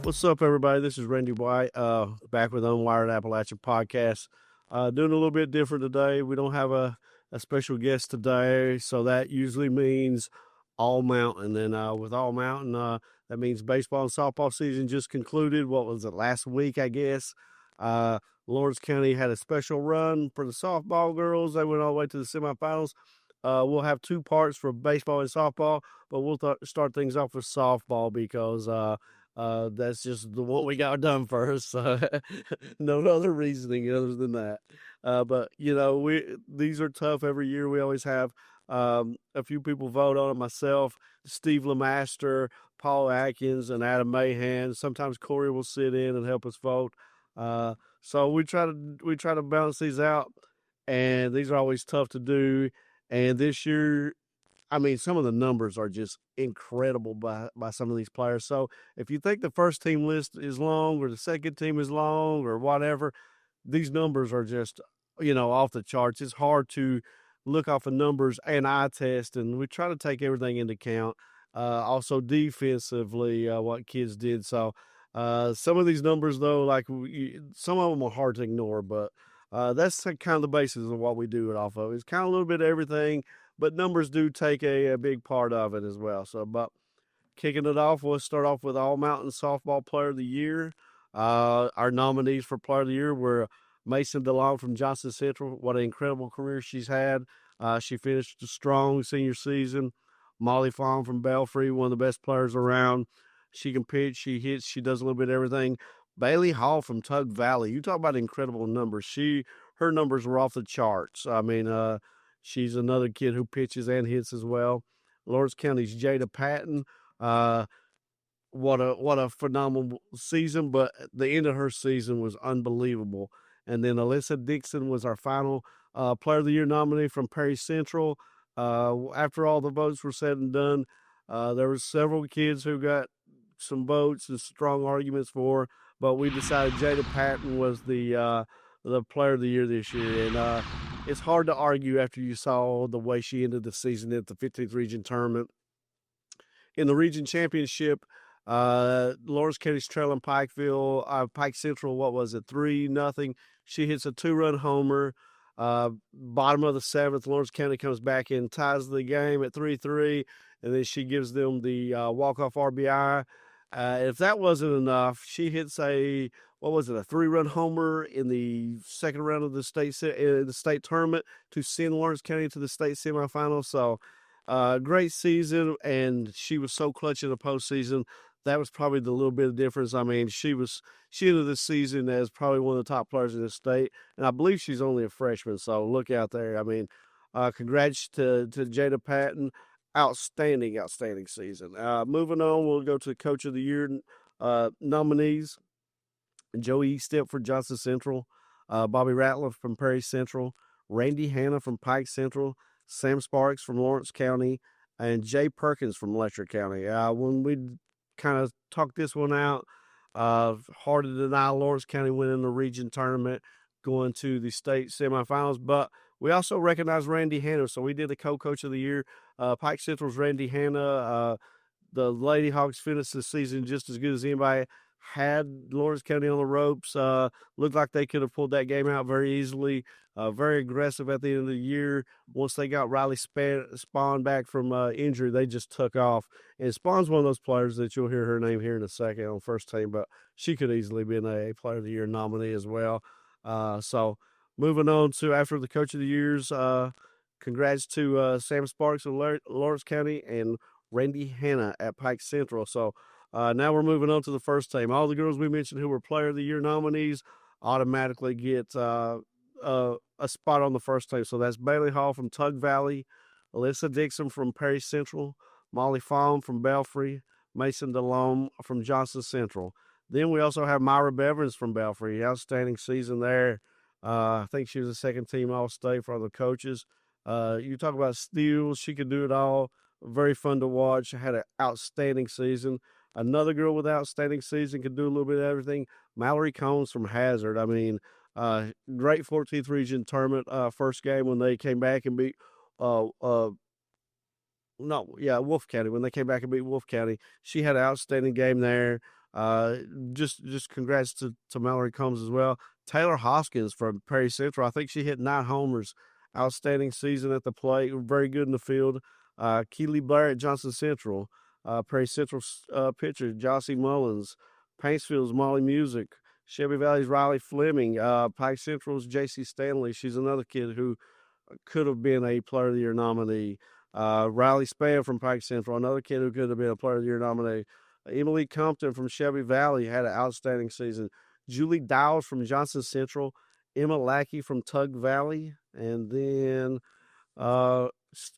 What's up, everybody? This is Randy White, back with Unwired Appalachia podcast. Doing a little bit different today. We don't have a special guest today, so that usually means All Mountain. And with All Mountain, that means baseball and softball season just concluded. What was it, last week, I guess? Lawrence County had a special run for the softball girls. They went all the way to the semifinals. We'll have two parts for baseball and softball, but we'll start things off with softball because that's just the what we got done first. No other reasoning other than that. But these are tough every year. We always have a few people vote on it. Myself, Steve Lemaster, Paul Atkins, and Adam Mahan. Sometimes Corey will sit in and help us vote. So we try to balance these out, and these are always tough to do. And this year, I mean, some of the numbers are just incredible by some of these players. So if you think the first team list is long or the second team is long or whatever, these numbers are just, off the charts. It's hard to look off of numbers and eye test, and we try to take everything into account. Also defensively, what kids did. So some of these numbers, though, some of them are hard to ignore, but that's kind of the basis of what we do it off of. It's kind of a little bit of everything, but numbers do take a big part of it as well. So, but kicking it off, we'll start off with All Mountain Softball Player of the Year. Our nominees for Player of the Year were Mason DeLong from Johnson Central. What an incredible career she's had. She finished a strong senior season. Molly Fawn from Belfry, one of the best players around. She can pitch, she hits, she does a little bit of everything. Bailey Hall from Tug Valley. You talk about incredible numbers. Her numbers were off the charts. I mean, she's another kid who pitches and hits as well. Lawrence County's Jada Patton. What a phenomenal season, but the end of her season was unbelievable. And then Alyssa Dixon was our final Player of the Year nominee from Perry Central. After all the votes were said and done, there were several kids who got some votes and strong arguments for, but we decided Jada Patton was the Player of the Year this year, and it's hard to argue after you saw the way she ended the season at the 15th Region Tournament. In the Region Championship, Lawrence County's trailing Pike Central. What was it, 3-0? She hits a 2-run homer. Bottom of the seventh, Lawrence County comes back and ties the game at 3-3, and then she gives them the walk-off RBI. If that wasn't enough, she hits a 3-run homer in the second round of the state tournament to send Lawrence County to the state semifinals. So, great season, and she was so clutch in the postseason. That was probably the little bit of difference. I mean, she ended the season as probably one of the top players in the state, and I believe she's only a freshman. So look out there. I mean, congrats to Jada Patton. Outstanding season. Moving on, we'll go to Coach of the Year nominees. Joey Step for Johnson Central, Bobby Ratliff from Perry Central, Randy Hanna from Pike Central, Sam Sparks from Lawrence County, and Jay Perkins from Letcher County. When we kind of talked this one out, hard to deny Lawrence County winning the region tournament, going to the state semifinals, but we also recognize Randy Hanna, so we did the co-coach of the year. Pike Central's Randy Hanna. The Lady Hawks finished the season just as good as anybody. Had Lawrence County on the ropes. Looked like they could have pulled that game out very easily. Very aggressive at the end of the year. Once they got Riley Spawn back from injury, they just took off. And Spawn's one of those players that you'll hear her name here in a second on first team, but she could easily be a Player of the Year nominee as well. So moving on to after the Coach of the Years, congrats to Sam Sparks of Lawrence County and Randy Hanna at Pike Central. So now we're moving on to the first team. All the girls we mentioned who were Player of the Year nominees automatically get a spot on the first team. So that's Bailey Hall from Tug Valley, Alyssa Dixon from Perry Central, Molly Fawn from Belfry, Mason DeLome from Johnson Central. Then we also have Myra Bevins from Belfry. Outstanding season there. I think she was a second team All-State for the coaches. You talk about steals. She could do it all. Very fun to watch. Had an outstanding season. Another girl with outstanding season could do a little bit of everything. Mallory Combs from Hazard. I mean, great 14th Region tournament first game when they came back and beat Wolf County. When they came back and beat Wolf County, she had an outstanding game there. Uh, just congrats to Mallory Combs as well. Taylor Hoskins from Perry Central. I think she hit 9 homers. Outstanding season at the plate. Very good in the field. Keely Blair at Johnson Central. Perry Central's pitcher, Jossie Mullins. Paintsville's Molly Music. Shelby Valley's Riley Fleming. Pike Central's J.C. Stanley. She's another kid who could have been a Player of the Year nominee. Riley Spann from Pike Central, another kid who could have been a Player of the Year nominee. Emily Compton from Shelby Valley had an outstanding season. Julie Dowles from Johnson Central. Emma Lackey from Tug Valley. And then uh,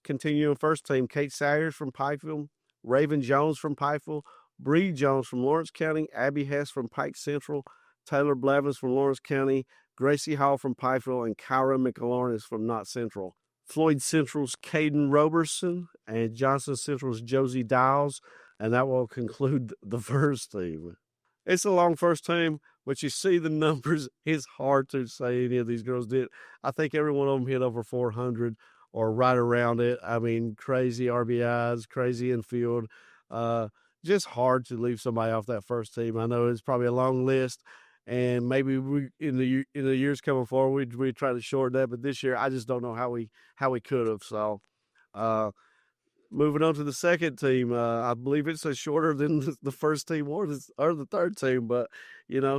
continuing first team, Kate Sayers from Pikeville. Raven Jones from Pikeville. Bree Jones from Lawrence County. Abby Hess from Pike Central. Taylor Blevins from Lawrence County. Gracie Hall from Pikeville, and Kyra McLaurin from Knott Central. Floyd Central's Caden Roberson and Johnson Central's Josie Dials, and that will conclude the first team. It's a long first team, but you see the numbers. It's hard to say any of these girls did. I think every one of them hit over 400 or right around it. I mean, crazy RBIs, crazy infield. Just hard to leave somebody off that first team. I know it's probably a long list, and maybe we in the years coming forward we try to shorten that. But this year, I just don't know how we could have. So, moving on to the second team, I believe it's shorter than the first team or the third team, but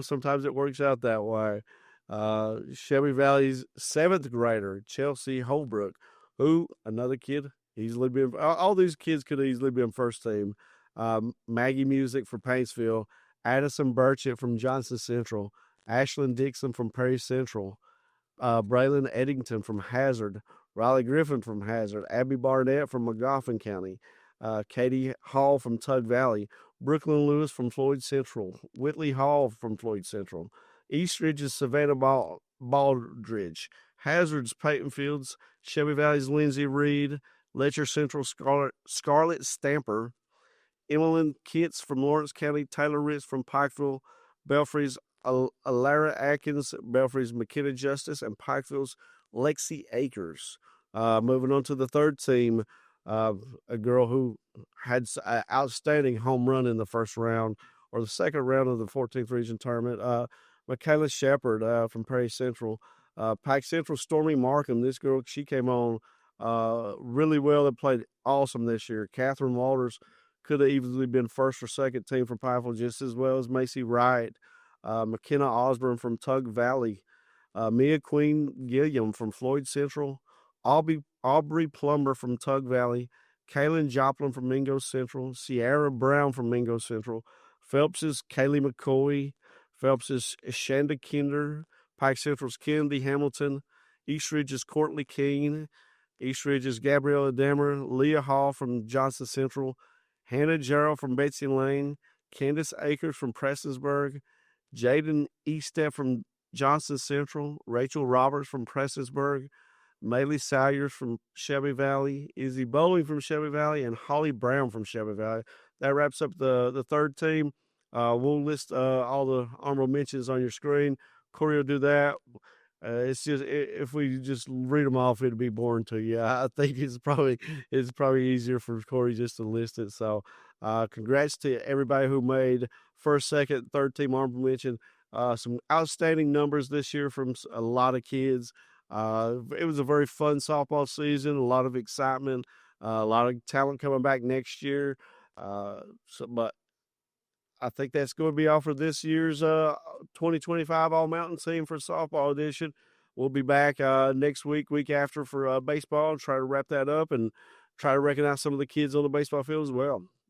sometimes it works out that way. Shelby Valley's 7th grader Chelsea Holbrook, who another kid easily been. All these kids could easily be in first team. Maggie Music for Paintsville. Addison Burchett from Johnson Central, Ashlyn Dixon from Perry Central, Braylon Eddington from Hazard, Riley Griffin from Hazard, Abby Barnett from McGoffin County, Katie Hall from Tug Valley, Brooklyn Lewis from Floyd Central, Whitley Hall from Floyd Central, Eastridge's Savannah Baldridge, Hazard's Peyton Fields, Shelby Valley's Lindsay Reed, Letcher Central Scarlett Stamper, Emmeline Kitts from Lawrence County, Taylor Ritz from Pikeville, Belfry's Alara Atkins, Belfry's McKenna Justice, and Pikeville's Lexi Akers. Moving on to the third team, a girl who had an outstanding home run in the first round or the second round of the 14th region tournament. Michaela Shepard from Perry Central. Pike Central Stormy Markham. This girl, she came on really well and played awesome this year. Catherine Walters could have easily been first or second team for Pikeville just as well as Macy Wright. McKenna Osborne from Tug Valley. Mia Queen Gilliam from Floyd Central. Aubrey Plumber from Tug Valley. Kaylin Joplin from Mingo Central. Sierra Brown from Mingo Central. Phelps's Kaylee McCoy. Phelps's Shanda Kinder. Pike Central's Kennedy Hamilton. Eastridge's Courtney Keene. Eastridge's Gabriella Dammer. Leah Hall from Johnson Central. Hannah Gerald from Betsy Lane, Candace Akers from Prestonsburg, Jaden Eastep from Johnson Central, Rachel Roberts from Prestonsburg, Maylee Salyers from Shelby Valley, Izzy Bowling from Shelby Valley, and Holly Brown from Shelby Valley. That wraps up the third team. We'll list all the honorable mentions on your screen. Corey will do that. It's just if we just read them off, it'd be boring to you. I think it's probably easier for Corey just to list it. So, congrats to everybody who made first, second, third team honorable mention. Some outstanding numbers this year from a lot of kids. It was a very fun softball season. A lot of excitement. A lot of talent coming back next year. But I think that's going to be all for this year's 2025 All Mountain team for softball edition. We'll be back next week after for baseball and try to wrap that up and try to recognize some of the kids on the baseball field as well.